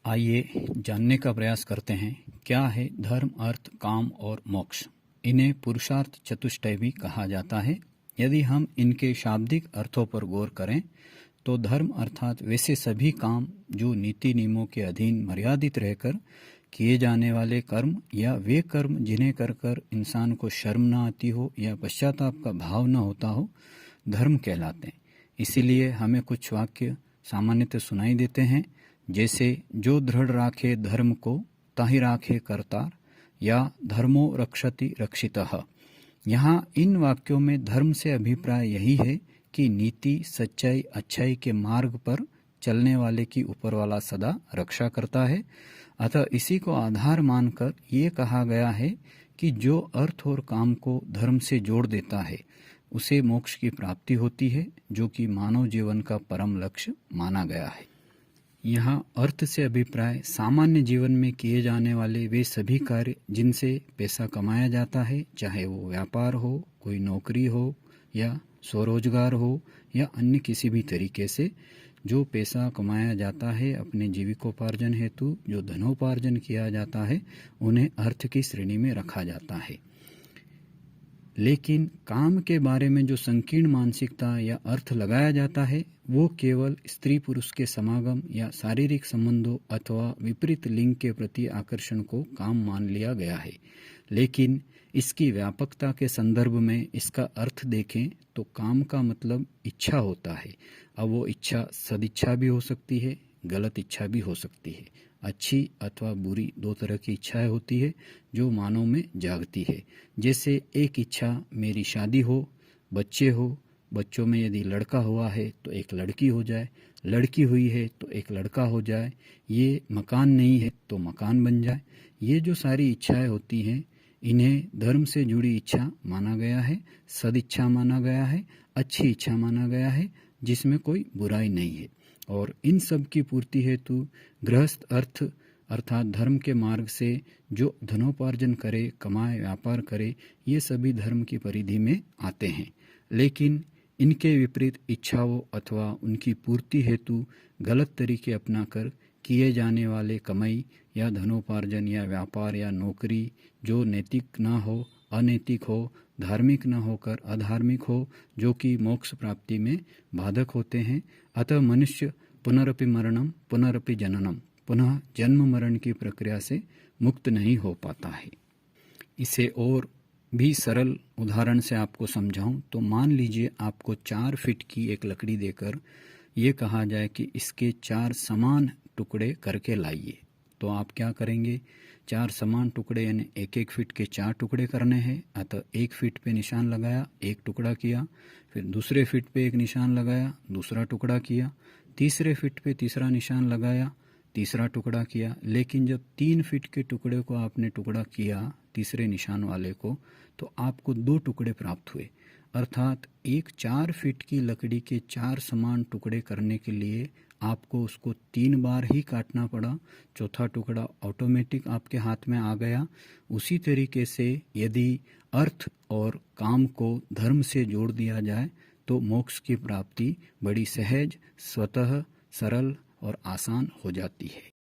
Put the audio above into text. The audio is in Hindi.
आइए जानने का प्रयास करते हैं क्या है धर्म, अर्थ, काम और मोक्ष। इन्हें पुरुषार्थ चतुष्टय भी कहा जाता है। यदि हम इनके शाब्दिक अर्थों पर गौर करें तो धर्म अर्थात वैसे सभी काम जो नीति नियमों के अधीन मर्यादित रहकर किए जाने वाले कर्म या वे कर्म जिन्हें कर कर इंसान को शर्म न आती हो या पश्चाताप का भाव न होता हो, धर्म कहलाते हैं। इसीलिए हमें कुछ वाक्य सामान्यतः सुनाई देते हैं, जैसे जो दृढ़ राखे धर्म को ताहि राखे करतार, या धर्मो रक्षति रक्षितः। यहाँ इन वाक्यों में धर्म से अभिप्राय यही है कि नीति, सच्चाई, अच्छाई के मार्ग पर चलने वाले की ऊपर वाला सदा रक्षा करता है। अतः इसी को आधार मानकर ये कहा गया है कि जो अर्थ और काम को धर्म से जोड़ देता है उसे मोक्ष की प्राप्ति होती है, जो कि मानव जीवन का परम लक्ष्य माना गया है। यहाँ अर्थ से अभिप्राय सामान्य जीवन में किए जाने वाले वे सभी कार्य जिनसे पैसा कमाया जाता है, चाहे वो व्यापार हो, कोई नौकरी हो या स्वरोजगार हो या अन्य किसी भी तरीके से जो पैसा कमाया जाता है अपने जीविकोपार्जन हेतु, जो धनोपार्जन किया जाता है, उन्हें अर्थ की श्रेणी में रखा जाता है। लेकिन काम के बारे में जो संकीर्ण मानसिकता या अर्थ लगाया जाता है वो केवल स्त्री पुरुष के समागम या शारीरिक संबंधों अथवा विपरीत लिंग के प्रति आकर्षण को काम मान लिया गया है। लेकिन इसकी व्यापकता के संदर्भ में इसका अर्थ देखें तो काम का मतलब इच्छा होता है। अब वो इच्छा सदिच्छा भी हो सकती है, गलत इच्छा भी हो सकती है। अच्छी अथवा बुरी दो तरह की इच्छाएं होती है जो मानव में जागती है। जैसे एक इच्छा मेरी शादी हो, बच्चे हो, बच्चों में यदि लड़का हुआ है तो एक लड़की हो जाए, लड़की हुई है तो एक लड़का हो जाए, ये मकान नहीं है तो मकान बन जाए। ये जो सारी इच्छाएं होती हैं इन्हें धर्म से जुड़ी इच्छा माना गया है, सदिच्छा माना गया है, अच्छी इच्छा माना गया है जिसमें कोई बुराई नहीं है। और इन सब की पूर्ति हेतु गृहस्थ अर्थ अर्थात धर्म के मार्ग से जो धनोपार्जन करे, कमाए, व्यापार करे, ये सभी धर्म की परिधि में आते हैं। लेकिन इनके विपरीत इच्छाओं अथवा उनकी पूर्ति हेतु गलत तरीके अपनाकर किए जाने वाले कमाई या धनोपार्जन या व्यापार या नौकरी जो नैतिक ना हो, अनैतिक हो, धार्मिक न होकर अधार्मिक हो, जो कि मोक्ष प्राप्ति में बाधक होते हैं। अतः मनुष्य पुनरपि मरणम पुनरपि जननम, पुनः जन्म मरण की प्रक्रिया से मुक्त नहीं हो पाता है। इसे और भी सरल उदाहरण से आपको समझाऊं तो मान लीजिए आपको 4 फीट की एक लकड़ी देकर ये कहा जाए कि इसके 4 समान टुकड़े करके लाइए, तो आप क्या करेंगे? 4 समान टुकड़े यानी 1-1 फीट के 4 टुकड़े करने हैं। अतः 1 फीट पे निशान लगाया, एक टुकड़ा किया, फिर दूसरे फीट पे एक निशान लगाया, दूसरा टुकड़ा किया, तीसरे फीट पे तीसरा निशान लगाया, तीसरा टुकड़ा किया। लेकिन जब 3 फीट के टुकड़े को आपने टुकड़ा किया, तीसरे निशान वाले को, तो आपको 2 टुकड़े प्राप्त हुए। अर्थात एक 4 फीट की लकड़ी के 4 समान टुकड़े करने के लिए आपको उसको 3 बार ही काटना पड़ा, चौथा टुकड़ा ऑटोमेटिक आपके हाथ में आ गया। उसी तरीके से यदि अर्थ और काम को धर्म से जोड़ दिया जाए तो मोक्ष की प्राप्ति बड़ी सहज, स्वतः, सरल और आसान हो जाती है।